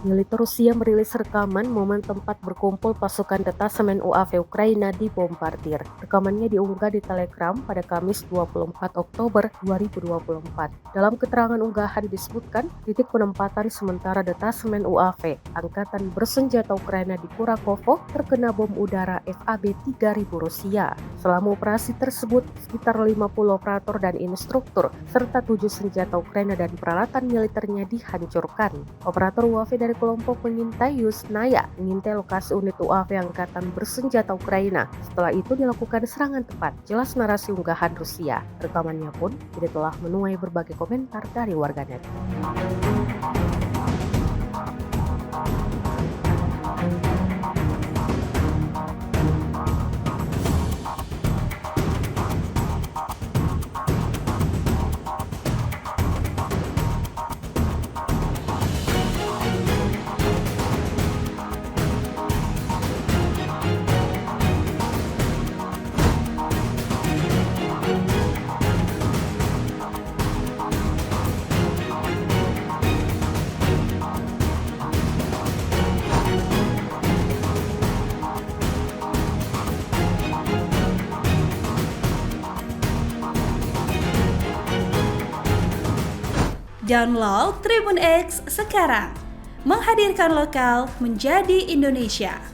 Militer Rusia merilis rekaman momen tempat berkumpul pasukan detasemen UAV Ukraina dibombardir. Rekamannya diunggah di Telegram pada Kamis 24 Oktober 2024. Dalam keterangan unggahan disebutkan, titik penempatan sementara detasemen UAV Angkatan Bersenjata Ukraina di Kurakovo terkena bom udara FAB-3000 Rusia. Selama operasi tersebut, sekitar 50 operator dan instruktur serta 7 senjata Ukraina dan peralatan militernya dihancurkan. Operator UAV dari kelompok pengintai Yusnaya mengintai lokasi unit UAV Angkatan Bersenjata Ukraina. Setelah itu dilakukan serangan tepat, jelas narasi unggahan Rusia. Rekamannya pun kini telah menuai berbagai komentar dari warganet. Download Tribun X sekarang, menghadirkan lokal menjadi Indonesia.